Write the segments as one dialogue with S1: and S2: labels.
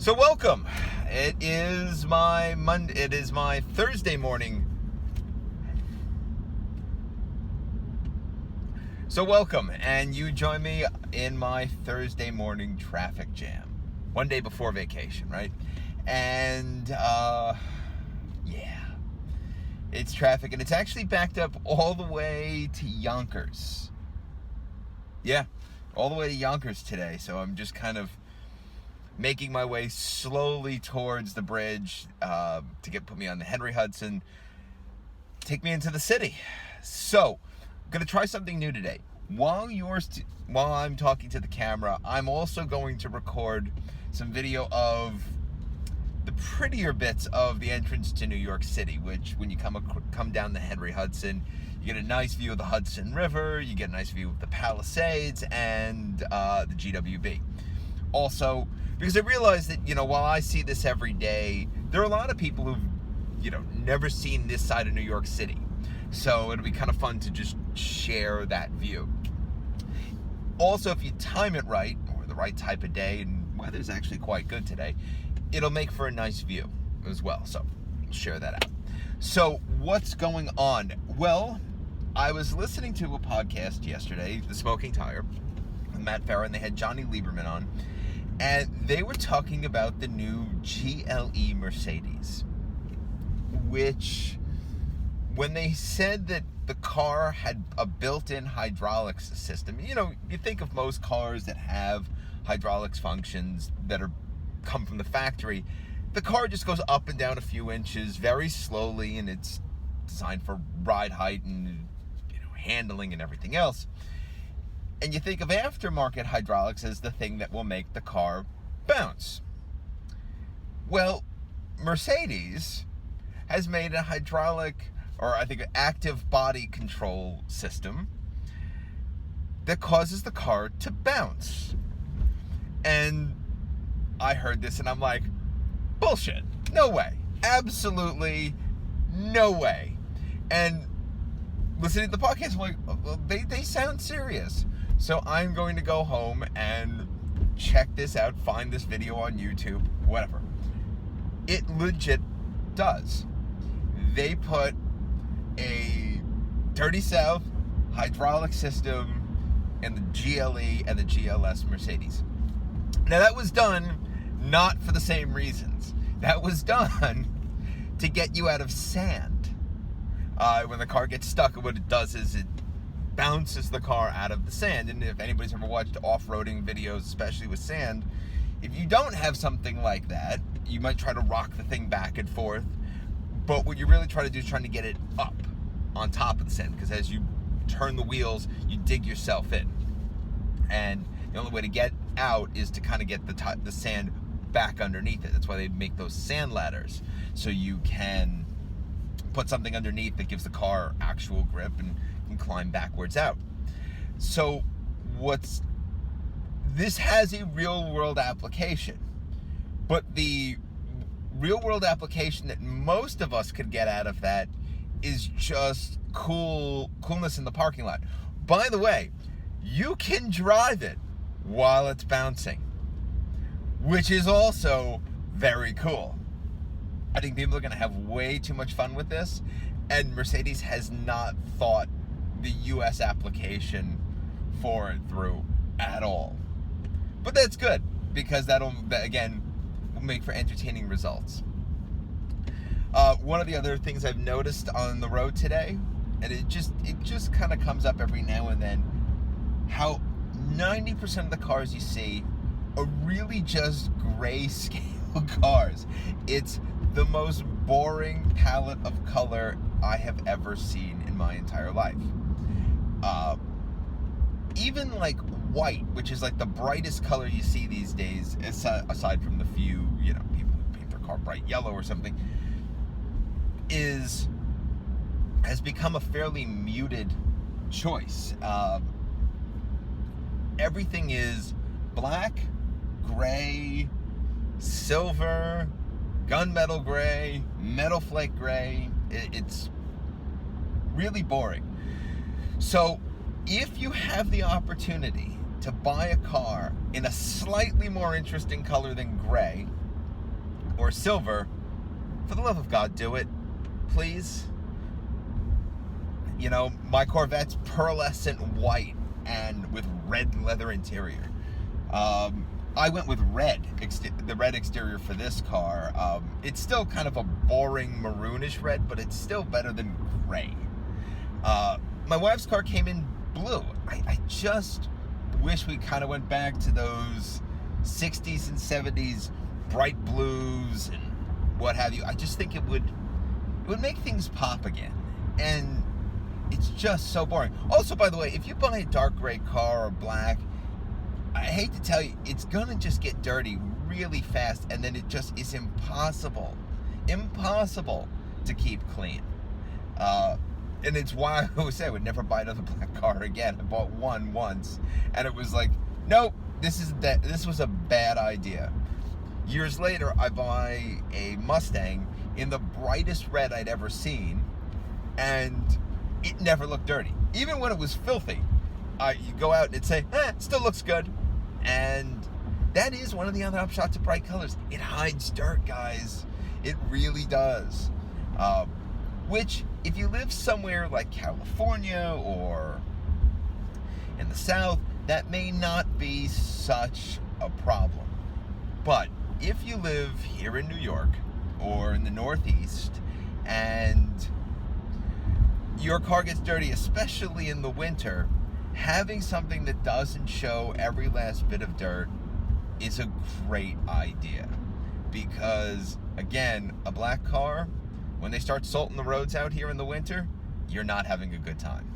S1: So welcome. It is my Thursday morning. So welcome, and you join me in my Thursday morning traffic jam. One day before vacation, right? And it's traffic, and it's actually backed up all the way to Yonkers. Yeah, all the way to Yonkers today. So I'm just kind of making my way slowly towards the bridge to put me on the Henry Hudson, take me into the city. So, I'm going to try something new today. While I'm talking to the camera, I'm also going to record some video of the prettier bits of the entrance to New York City, which when you come down the Henry Hudson, you get a nice view of the Hudson River, you get a nice view of the Palisades and the GWB. Also, because I realize that, while I see this every day, there are a lot of people who've, never seen this side of New York City. So it'll be kind of fun to just share that view. Also, if you time it right, or the right type of day, and weather's actually quite good today, it'll make for a nice view as well. So I'll share that out. So what's going on? Well, I was listening to a podcast yesterday, The Smoking Tire, with Matt Farah, and they had Johnny Lieberman on. And they were talking about the new GLE Mercedes, which, when they said that the car had a built-in hydraulics system, you think of most cars that have hydraulics functions that come from the factory. The car just goes up and down a few inches very slowly, and it's designed for ride height and handling and everything else. And you think of aftermarket hydraulics as the thing that will make the car bounce. Well, Mercedes has made a hydraulic, or I think an active body control system that causes the car to bounce. And I heard this and I'm like, bullshit. No way. Absolutely no way. And listening to the podcast, I'm like, well, they sound serious. So I'm going to go home and check this out, find this video on YouTube, whatever. It legit does. They put a Dirty South hydraulic system in the GLE and the GLS Mercedes. Now that was done not for the same reasons. That was done to get you out of sand. When the car gets stuck, what it does is it bounces the car out of the sand. And if anybody's ever watched off-roading videos, especially with sand, if you don't have something like that, you might try to rock the thing back and forth. But what you really try to do is trying to get it up on top of the sand, because as you turn the wheels, you dig yourself in. And the only way to get out is to kind of get the sand back underneath it. That's why they make those sand ladders, so you can put something underneath that gives the car actual grip and can climb backwards out. So this has a real world application, but the real world application that most of us could get out of that is just coolness in the parking lot. By the way, you can drive it while it's bouncing, which is also very cool. I think people are going to have way too much fun with this, and Mercedes has not thought the US application for it through at all. But that's good, because that again will make for entertaining results. One of the other things I've noticed on the road today, and it just kind of comes up every now and then, how 90% of the cars you see are really just grayscale cars. It's the most boring palette of color I have ever seen in my entire life. Even like white, which is like the brightest color you see these days, aside from the few, people who paint their car bright yellow or something, has become a fairly muted choice. Everything is black, gray, silver, gunmetal gray, metal flake gray. It's really boring. So if you have the opportunity to buy a car in a slightly more interesting color than gray, or silver, for the love of God, do it, please. You know, my Corvette's pearlescent white and with red leather interior. I went with the red exterior for this car. It's still kind of a boring maroonish red, but it's still better than gray. My wife's car came in blue. I just wish we kind of went back to those 60s and 70s bright blues and what have you. I just think it would make things pop again. And it's just so boring. Also, by the way, if you buy a dark gray car or black, I hate to tell you, it's gonna just get dirty really fast, and then it just is impossible to keep clean. And it's why I always say I would never buy another black car again. I bought one once, and it was like, nope, this was a bad idea. Years later, I buy a Mustang in the brightest red I'd ever seen, and it never looked dirty. Even when it was filthy, you go out and it'd say, it still looks good. And that is one of the other upshots of bright colors. It hides dirt, guys. It really does. Which, if you live somewhere like California or in the South, that may not be such a problem. But if you live here in New York or in the Northeast and your car gets dirty, especially in the winter, having something that doesn't show every last bit of dirt is a great idea. Because, again, a black car, when they start salting the roads out here in the winter, you're not having a good time.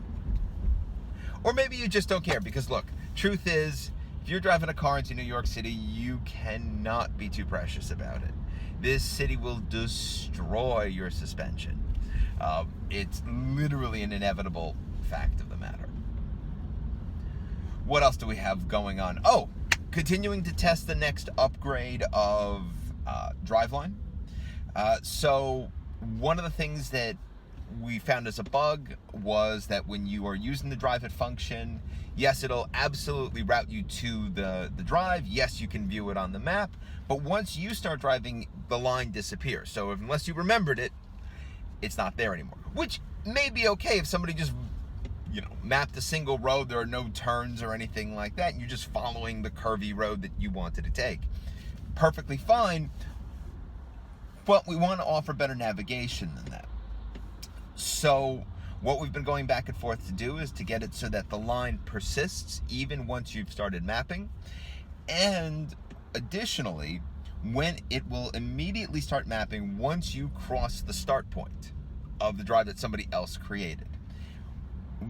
S1: Or maybe you just don't care, because look, truth is, if you're driving a car into New York City, you cannot be too precious about it. This city will destroy your suspension. It's literally an inevitable fact of the matter. What else do we have going on? Oh, continuing to test the next upgrade of Driveline. So one of the things that we found as a bug was that when you are using the Drive It function, yes, it'll absolutely route you to the drive. Yes, you can view it on the map. But once you start driving, the line disappears. So unless you remembered it, it's not there anymore. Which may be okay if somebody just, mapped a single road, there are no turns or anything like that, and you're just following the curvy road that you wanted to take. Perfectly fine, but we want to offer better navigation than that. So what we've been going back and forth to do is to get it so that the line persists even once you've started mapping, and additionally, when it will immediately start mapping once you cross the start point of the drive that somebody else created.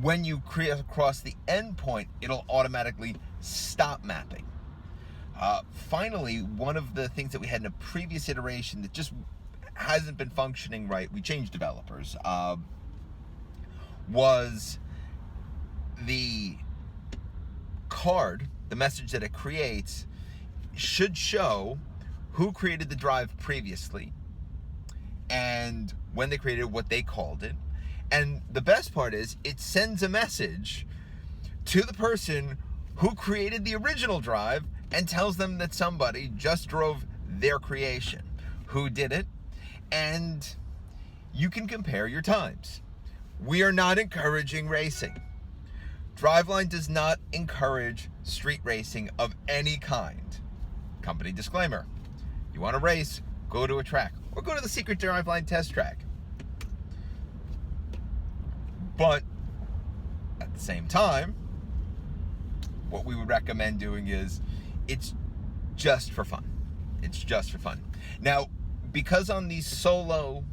S1: When you cross the end point, it'll automatically stop mapping. Finally, one of the things that we had in a previous iteration that just hasn't been functioning right, we changed developers, was the card, the message that it creates, should show who created the drive previously and when they created it, what they called it. And the best part is it sends a message to the person who created the original drive and tells them that somebody just drove their creation, who did it, and you can compare your times. We are not encouraging racing. Driveline does not encourage street racing of any kind. Company disclaimer. You want to race, go to a track, or go to the secret Driveline test track. But at the same time, what we would recommend doing is it's just for fun. It's just for fun. Now, because on these solo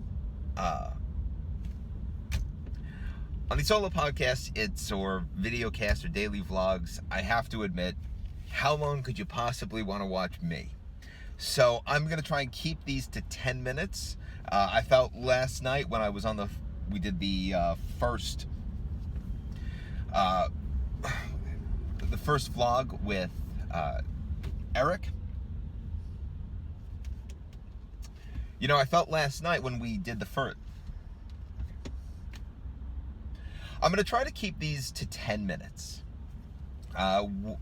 S1: podcasts, or video casts or daily vlogs, I have to admit, how long could you possibly want to watch me? So I'm going to try and keep these to 10 minutes. I felt last night when I was we did the first vlog with Eric. I felt last night when we did the first. I'm going to try to keep these to 10 minutes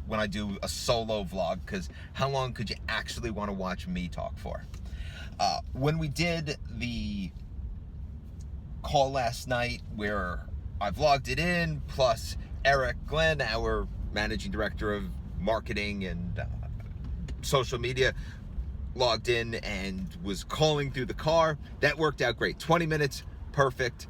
S1: when I do a solo vlog, because how long could you actually want to watch me talk for? When we did the call last night where I've logged it in, plus Eric Glenn, our managing director of marketing and social media, logged in and was calling through the car. That worked out great. 20 minutes, perfect.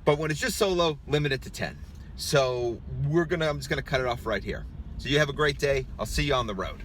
S1: But when it's just solo, limit it to 10. So I'm just gonna cut it off right here. So you have a great day. I'll see you on the road.